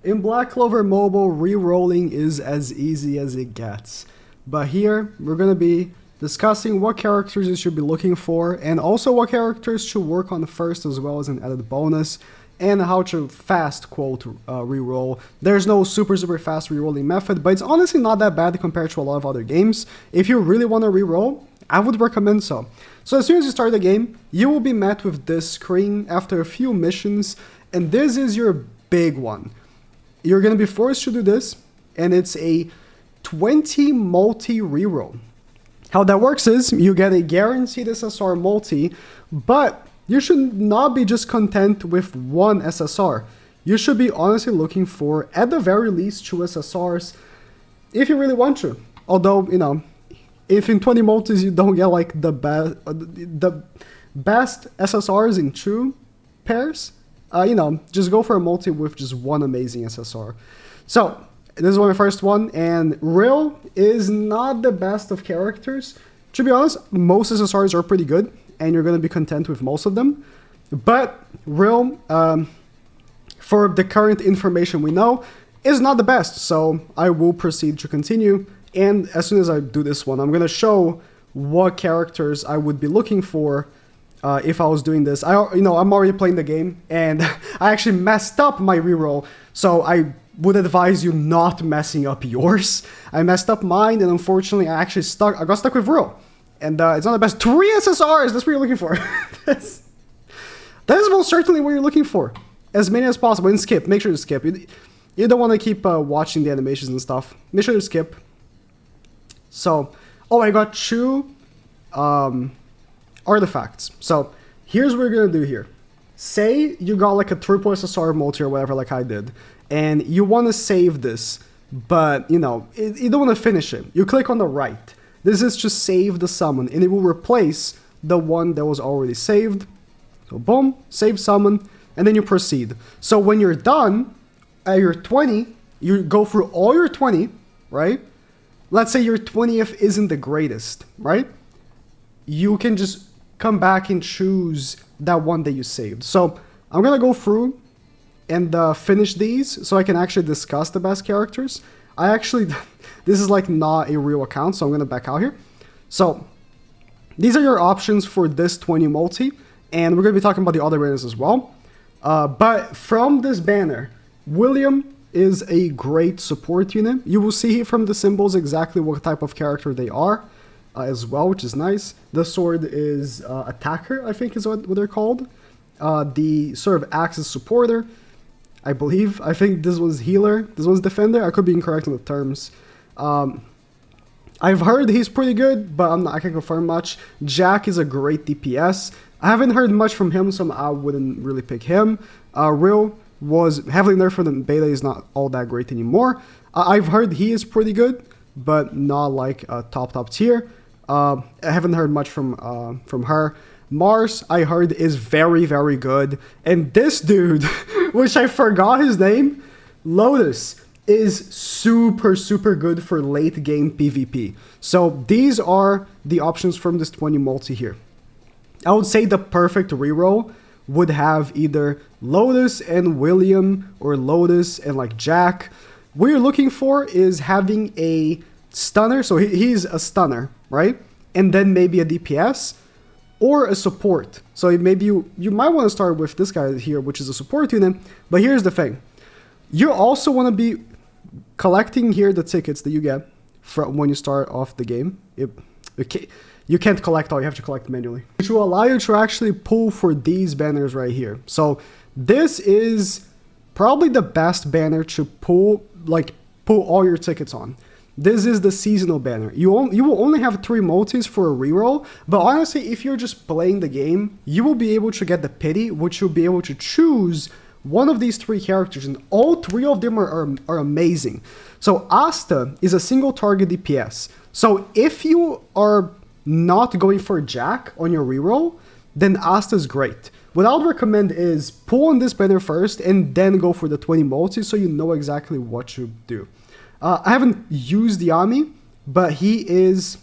In Black Clover Mobile, re-rolling is as easy as it gets. But here, we're going to be discussing what characters you should be looking for, and also what characters should work on first as well as an added bonus, and how to fast quote reroll. There's no super fast rerolling method, but it's honestly not that bad compared to a lot of other games. If you really want to reroll, I would recommend so. So as soon as you start the game, you will be met with this screen after a few missions, and this is your big one. You're going to be forced to do this, and it's a 20 multi reroll. How that works is you get a guaranteed SSR multi, but you should not be just content with one SSR. You should be honestly looking for, at the very least, 2 SSRs if you really want to. Although, you know, if in 20 multis you don't get like the best SSRs in 2 pairs, you know, just go for a multi with just one amazing SSR. So, this is my first one, and Reroll is not the best of characters. To be honest, most SSRs are pretty good, and you're going to be content with most of them. But Reroll, for the current information we know, is not the best, so I will proceed to continue. And as soon as I do this one, I'm going to show what characters I would be looking for if I was doing this. I'm already playing the game, and I actually messed up my reroll, so I would advise you not messing up yours. I messed up mine, and unfortunately, I got stuck with reroll. And it's not the best. 3 SSRs, that's what you're looking for. That is most certainly what you're looking for. As many as possible, and skip. Make sure to skip. You don't want to keep watching the animations and stuff. Make sure to skip. So, I got 2 artifacts. So, here's what we're going to do here. Say you got like a triple SSR multi or whatever like I did, and you want to save this, but, you know, you don't want to finish it. You click on the right. This is to save the summon, and it will replace the one that was already saved. So, boom, save summon, and then you proceed. So, when you're done, at your 20, you go through all your 20, right? Let's say your 20th isn't the greatest, right? You can just come back and choose that one that you saved. So I'm going to go through and finish these so I can actually discuss the best characters. This is like not a real account, so I'm going to back out here. So these are your options for this 20 multi, and we're going to be talking about the other banners as well. But from this banner, William is a great support unit. You will see from the symbols exactly what type of character they are as well, which is nice. The sword is attacker, I think is what they're called. The sort of acts as supporter, I believe. I think this one's healer, this one's defender. I could be incorrect on the terms. I've heard he's pretty good, but I can't confirm much. Jack is a great DPS. I haven't heard much from him, so I wouldn't really pick him. Real was heavily nerfed for the beta, is not all that great anymore. I've heard he is pretty good, but not like top tier. I haven't heard much from her. Mars, I heard, is very, very good. And this dude, which I forgot his name, Lotus, is super good for late game PvP. So these are the options from this 20 multi here. I would say the perfect reroll would have either Lotus and William, or Lotus and like Jack. What you're looking for is having a stunner, so he's a stunner, right? And then maybe a DPS or a support. So maybe you might want to start with this guy here, which is a support unit. But here's the thing. You also want to be collecting here the tickets that you get from when you start off the game. You can't collect all, you have to collect manually, which will allow you to actually pull for these banners right here. So this is probably the best banner to pull all your tickets on. This is the seasonal banner. You will only have 3 multis for a reroll, but honestly, if you're just playing the game, you will be able to get the pity, which you'll be able to choose one of these 3 characters, and all 3 of them are amazing. So Asta is a single target DPS. So if you are not going for Jack on your reroll, then Asta is great. What I would recommend is pull on this banner first and then go for the 20 multis so you know exactly what to do. I haven't used Yami, but he is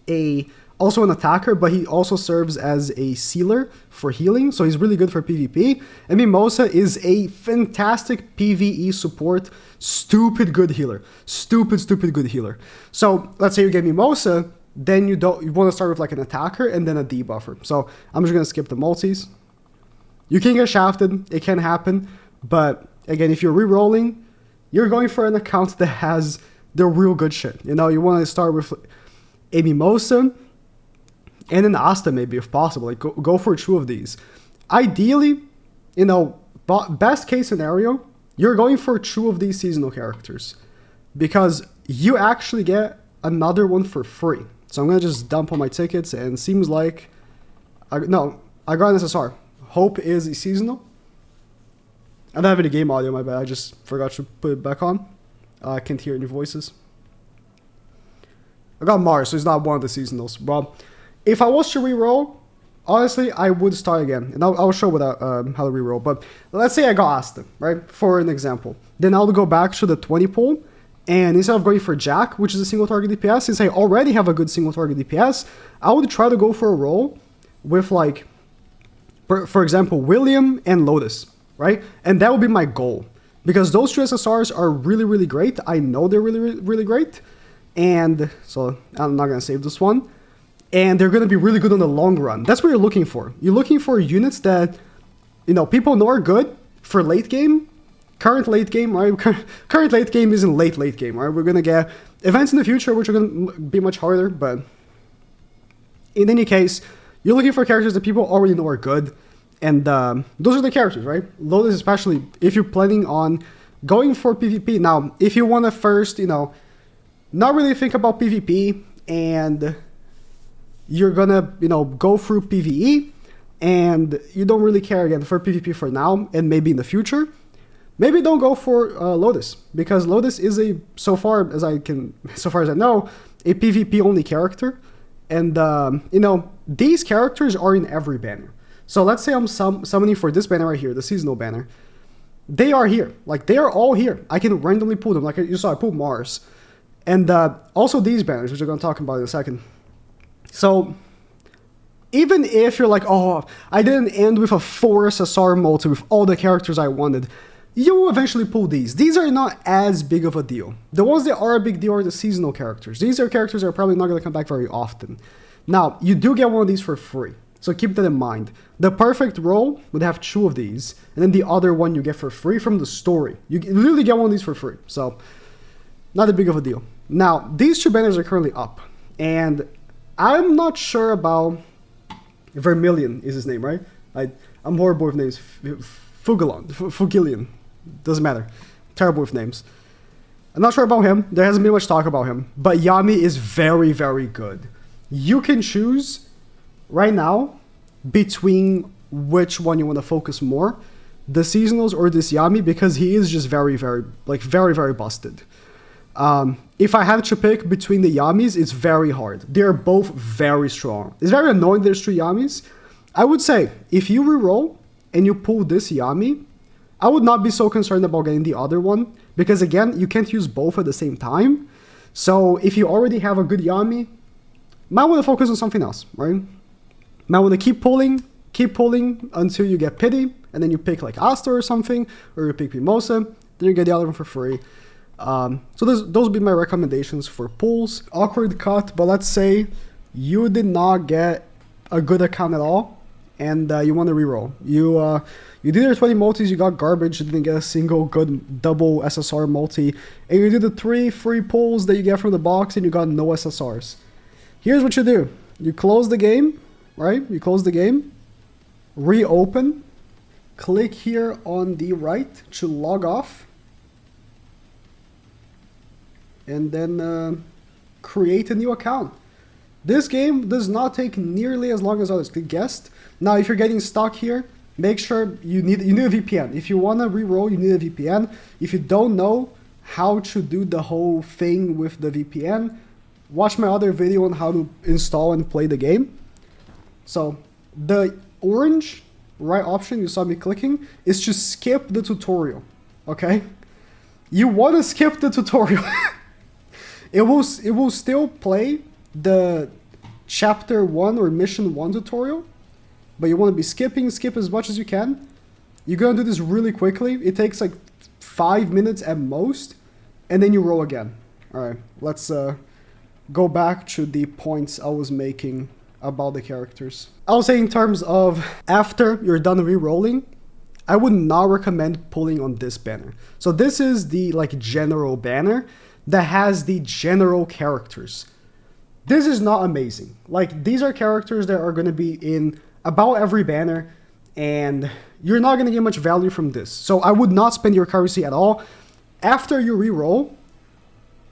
a also an attacker, but he also serves as a sealer for healing, so he's really good for PvP. And Mimosa is a fantastic PvE support, stupid good healer. Stupid good healer. So let's say you get Mimosa, then you want to start with like an attacker and then a debuffer. So I'm just going to skip the multis. You can get shafted, it can happen, but again, if you're re-rolling, you're going for an account that has the real good shit. You know, you want to start with a Mimosa and an Asta maybe if possible. Like go for 2 of these. Ideally, you know, best case scenario, you're going for 2 of these seasonal characters because you actually get another one for free. So I'm going to just dump all my tickets, and it seems like I got an SSR. Hope is a seasonal. I don't have any game audio, my bad. I just forgot to put it back on. I can't hear any voices. I got Mars, so he's not one of the seasonals. Well, if I was to reroll, honestly, I would start again. And I'll show how to reroll. But let's say I got Asta, right? For an example. Then I'll go back to the 20 pool. And instead of going for Jack, which is a single target DPS, since I already have a good single target DPS, I would try to go for a roll with like, for example, William and Lotus, right? And that would be my goal. Because those 2 SSRs are really great. I know they're really great. And so I'm not going to save this one. And they're going to be really good on the long run. That's what you're looking for. You're looking for units that, you know, people know are good for late game. Current late game, right? Current late game isn't late game, right? We're going to get events in the future which are going to be much harder. But in any case, you're looking for characters that people already know are good. And those are the characters, right? Lotus, especially if you're planning on going for PvP. Now, if you want to first, you know, not really think about PvP and you're going to, you know, go through PvE and you don't really care again for PvP for now and maybe in the future, maybe don't go for Lotus, because Lotus is so far as I know, a PvP only character. And, you know, these characters are in every banner. So let's say I'm summoning for this banner right here, the seasonal banner. They are here. Like, they are all here. I can randomly pull them. Like you saw, I pulled Mars. And also these banners, which I'm going to talk about in a second. So even if you're like, oh, I didn't end with a 4 SSR multi with all the characters I wanted, you will eventually pull these. These are not as big of a deal. The ones that are a big deal are the seasonal characters. These are characters that are probably not going to come back very often. Now, you do get one of these for free. So keep that in mind. The perfect roll would have 2 of these, and then the other one you get for free from the story. You literally get one of these for free, so not that big of a deal. Now, these 2 banners are currently up, and I'm not sure about Vermilion is his name, right? I'm horrible with names. Fugilion. Doesn't matter. Terrible with names. I'm not sure about him. There hasn't been much talk about him, but Yami is very good. You can choose right now between which one you want to focus more, the seasonals or this Yami, because he is just very busted. If I had to pick between the Yamis, it's very hard. They're both very strong. It's very annoying there's 3 Yamis. I would say if you reroll and you pull this Yami, I would not be so concerned about getting the other one, because again, you can't use both at the same time. So if you already have a good Yami, might want to focus on something else, right? Might want to keep pulling until you get Pity, and then you pick like Asta or something, or you pick Mimosa, then you get the other one for free. So those would be my recommendations for pulls. Awkward cut, but let's say you did not get a good account at all, and you want to reroll. You did your 20 multis, you got garbage, you didn't get a single good double SSR multi, and you did the 3 free pulls that you get from the box, and you got no SSRs. Here's what you do. You close the game, right? You close the game, reopen, click here on the right to log off, and then create a new account. This game does not take nearly as long as others. Click guest. Now, if you're getting stuck here, make sure you need a VPN. If you want to reroll, you need a VPN. If you don't know how to do the whole thing with the VPN, watch my other video on how to install and play the game. So the orange right option you saw me clicking is to skip the tutorial, okay? You want to skip the tutorial. It will still play the chapter 1 or mission 1 tutorial, but you want to be skip as much as you can, you're going to do this really quickly. It takes like 5 minutes at most, and then you roll again. All right, let's go back to the points I was making about the characters. I was saying in terms of after you're done re-rolling, I would not recommend pulling on this banner. So this is the like general banner that has the general characters. This is not amazing. Like, these are characters that are going to be in about every banner, and you're not going to get much value from this. So I would not spend your currency at all. After you re-roll,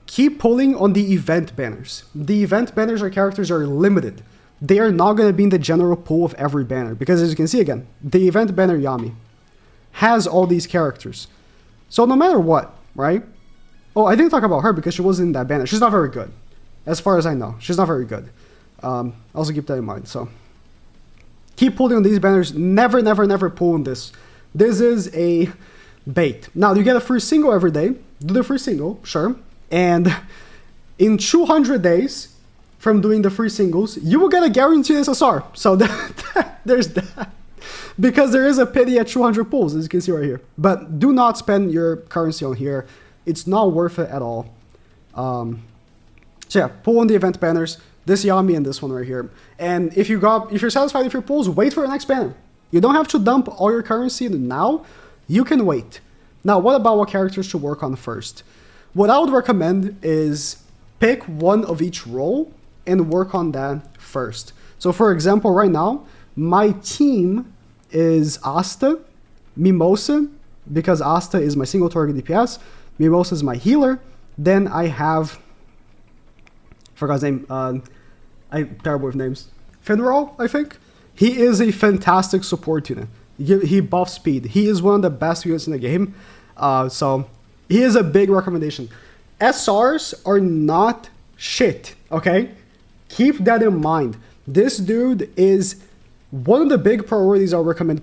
keep pulling on the event banners. The event banners are characters that are limited. They are not going to be in the general pool of every banner, because as you can see again, the event banner Yami has all these characters. So no matter what, right? Oh, I didn't talk about her because she wasn't in that banner. She's not very good. As far as I know, she's not very good. Also keep that in mind. So keep pulling on these banners. Never, never, never pull on this. This is a bait. Now, you get a free single every day. Do the free single, sure. And in 200 days from doing the free singles, you will get a guaranteed SSR. So there's that. Because there is a pity at 200 pulls, as you can see right here. But do not spend your currency on here. It's not worth it at all. So yeah, pull on the event banners, this Yami and this one right here. And if you're satisfied with your pulls, wait for the next banner. You don't have to dump all your currency now. You can wait. Now, what about what characters to work on first? What I would recommend is pick one of each role and work on that first. So for example, right now, my team is Asta, Mimosa, because Asta is my single target DPS, Mimosa is my healer, then I have, forgot his name, I'm terrible with names, Reroll, I think. He is a fantastic support unit. He buffs speed. He is one of the best units in the game, so he is a big recommendation. SRs are not shit, okay? Keep that in mind. This dude is one of the big priorities I recommend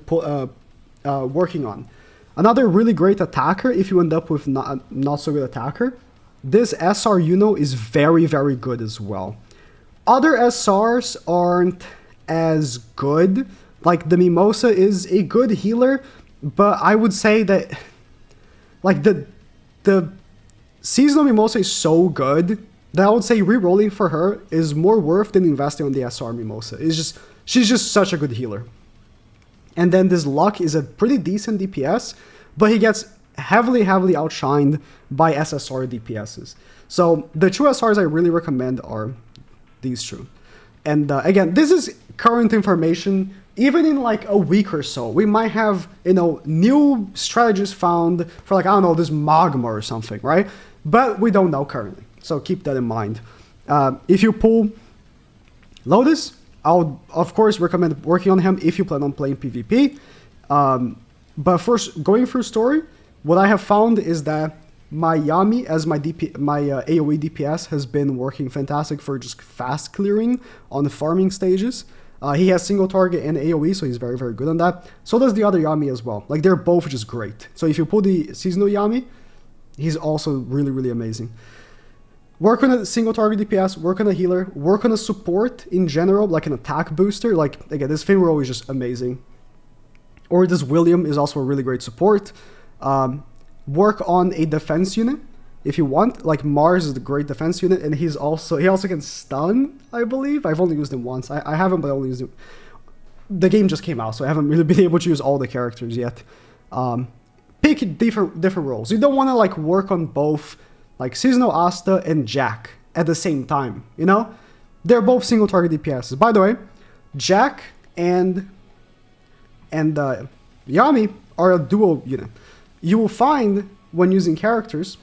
working on. Another really great attacker, if you end up with not so good attacker, this SR Uno is very, very good as well. Other SRs aren't as good. Like the Mimosa is a good healer, but I would say that like the seasonal Mimosa is so good that I would say re-rolling for her is more worth than investing on the SR Mimosa. She's just such a good healer. And then this Luck is a pretty decent DPS, but he gets heavily outshined by SSR DPSs. So the two SRs I really recommend are these two. And again, this is current information. Even in like a week or so, we might have, new strategies found for like, I don't know, this Magma or something, right? But we don't know currently. So keep that in mind. If you pull Lotus, I would, of course, recommend working on him if you plan on playing PvP. But first, going through story, what I have found is that my Yami as my AoE DPS has been working fantastic for just fast clearing on the farming stages. He has single target and AoE, so he's very, very good on that. So does the other Yami as well. Like, they're both just great. So if you pull the seasonal Yami, he's also really, really amazing. Work on a single target DPS, work on a healer, work on a support in general, like an attack booster. Like, again, this Reroll is just amazing. Or this William is also a really great support. Work on a defense unit if you want. Like, Mars is the great defense unit, and he also can stun, I believe. I've only used him once. I haven't, but I only used him. The game just came out, so I haven't really been able to use all the characters yet. Pick different roles. You don't want to like work on both like seasonal Asta and Jack at the same time, They're both single target DPSs. By the way, Jack and Yami are a duo unit. You will find when using characters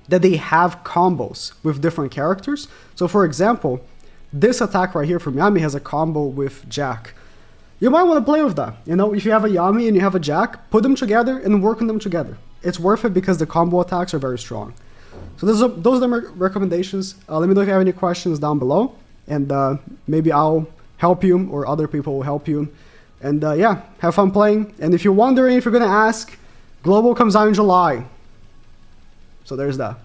that they have combos with different characters. So for example, this attack right here from Yami has a combo with Jack. You might want to play with that. If you have a Yami and you have a Jack, put them together and work on them together. It's worth it because the combo attacks are very strong. So those are the recommendations. Let me know if you have any questions down below, and maybe I'll help you or other people will help you. And yeah, have fun playing. And if you're wondering if you're going to ask, Global comes out in July. So there's that.